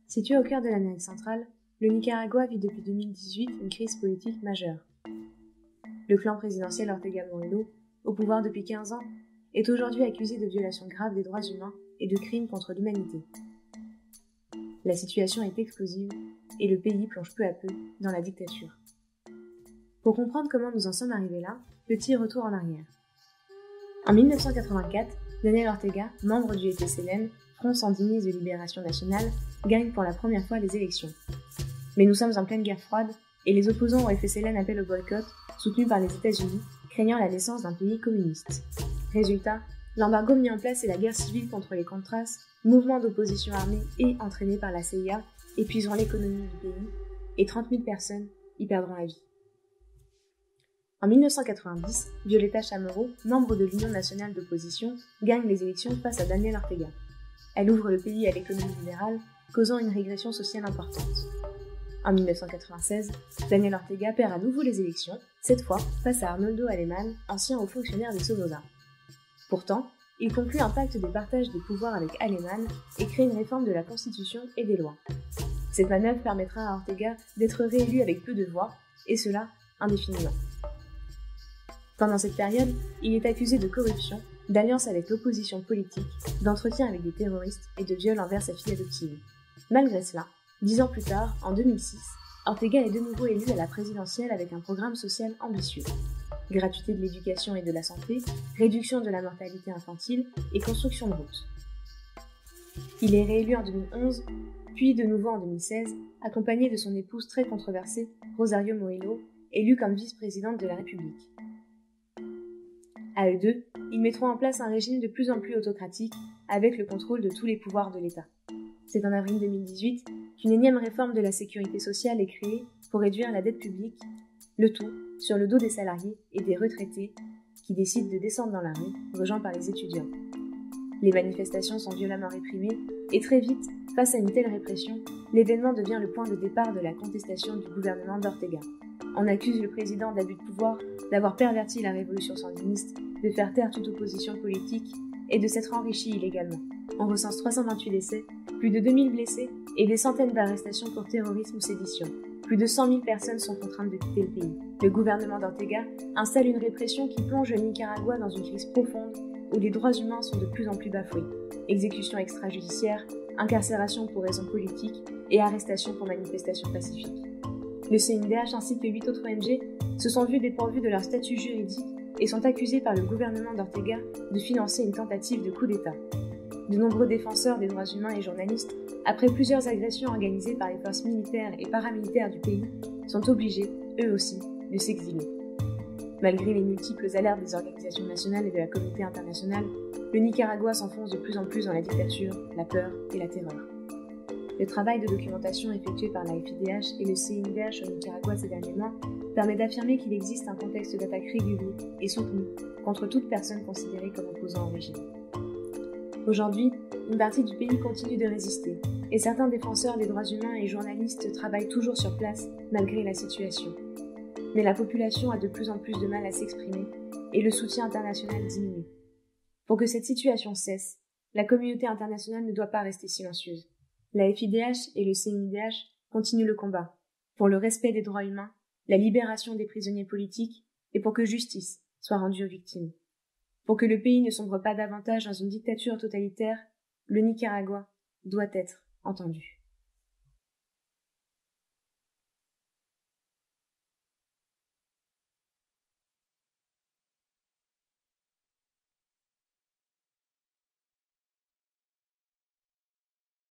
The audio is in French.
Situé au cœur de l'Amérique centrale, le Nicaragua vit depuis 2018 une crise politique majeure. Le clan présidentiel Ortega Murillo, au pouvoir depuis 15 ans, est aujourd'hui accusé de violations graves des droits humains et de crimes contre l'humanité. La situation est explosive et le pays plonge peu à peu dans la dictature. Pour comprendre comment nous en sommes arrivés là, petit retour en arrière. En 1984, Daniel Ortega, membre du FSLN, Front Sandiniste de Libération Nationale, gagne pour la première fois les élections. Mais nous sommes en pleine guerre froide et les opposants au FSLN appellent au boycott, soutenus par les États-Unis, craignant la naissance d'un pays communiste. Résultat, l'embargo mis en place et la guerre civile contre les Contras, mouvement d'opposition armée et entraîné par la CIA, épuiseront l'économie du pays et 30 000 personnes y perdront la vie. En 1990, Violeta Chamorro, membre de l'Union nationale d'opposition, gagne les élections face à Daniel Ortega. Elle ouvre le pays à l'économie libérale, causant une régression sociale importante. En 1996, Daniel Ortega perd à nouveau les élections, cette fois face à Arnoldo Alemán, ancien haut fonctionnaire des Somoza. Pourtant, il conclut un pacte de partage des pouvoirs avec Alemán et crée une réforme de la Constitution et des lois. Cette manœuvre permettra à Ortega d'être réélu avec peu de voix, et cela indéfiniment. Pendant cette période, il est accusé de corruption, d'alliance avec l'opposition politique, d'entretien avec des terroristes et de viol envers sa fille adoptive. Malgré cela, 10 ans plus tard, en 2006, Ortega est de nouveau élu à la présidentielle avec un programme social ambitieux. Gratuité de l'éducation et de la santé, réduction de la mortalité infantile et construction de routes. Il est réélu en 2011, puis de nouveau en 2016, accompagné de son épouse très controversée, Rosario Murillo, élue comme vice-présidente de la République. À eux deux, ils mettront en place un régime de plus en plus autocratique, avec le contrôle de tous les pouvoirs de l'État. C'est en avril 2018 qu'une énième réforme de la sécurité sociale est créée pour réduire la dette publique, le tout sur le dos des salariés et des retraités qui décident de descendre dans la rue, rejoints par les étudiants. Les manifestations sont violemment réprimées et très vite, face à une telle répression, l'événement devient le point de départ de la contestation du gouvernement d'Ortega. On accuse le président d'abus de pouvoir, d'avoir perverti la révolution sandiniste, de faire taire toute opposition politique et de s'être enrichi illégalement. On recense 328 décès, plus de 2000 blessés et des centaines d'arrestations pour terrorisme ou sédition. Plus de 100 000 personnes sont contraintes de quitter le pays. Le gouvernement d'Ortega installe une répression qui plonge le Nicaragua dans une crise profonde où les droits humains sont de plus en plus bafoués. Exécutions extrajudiciaires, incarcération pour raisons politiques et arrestations pour manifestations pacifiques. Le CNDH ainsi que 8 autres ONG se sont vus dépourvus de leur statut juridique et sont accusés par le gouvernement d'Ortega de financer une tentative de coup d'État. De nombreux défenseurs des droits humains et journalistes, après plusieurs agressions organisées par les forces militaires et paramilitaires du pays, sont obligés, eux aussi, de s'exiler. Malgré les multiples alertes des organisations nationales et de la communauté internationale, le Nicaragua s'enfonce de plus en plus dans la dictature, la peur et la terreur. Le travail de documentation effectué par la FIDH et le CNDH au Nicaragua ces derniers mois permet d'affirmer qu'il existe un contexte d'attaque régulier et soutenu contre toute personne considérée comme opposant au régime. Aujourd'hui, une partie du pays continue de résister, et certains défenseurs des droits humains et journalistes travaillent toujours sur place malgré la situation. Mais la population a de plus en plus de mal à s'exprimer, et le soutien international diminue. Pour que cette situation cesse, la communauté internationale ne doit pas rester silencieuse. La FIDH et le CNDH continuent le combat, pour le respect des droits humains, la libération des prisonniers politiques, et pour que justice soit rendue aux victimes. Pour que le pays ne sombre pas davantage dans une dictature totalitaire, le Nicaragua doit être entendu.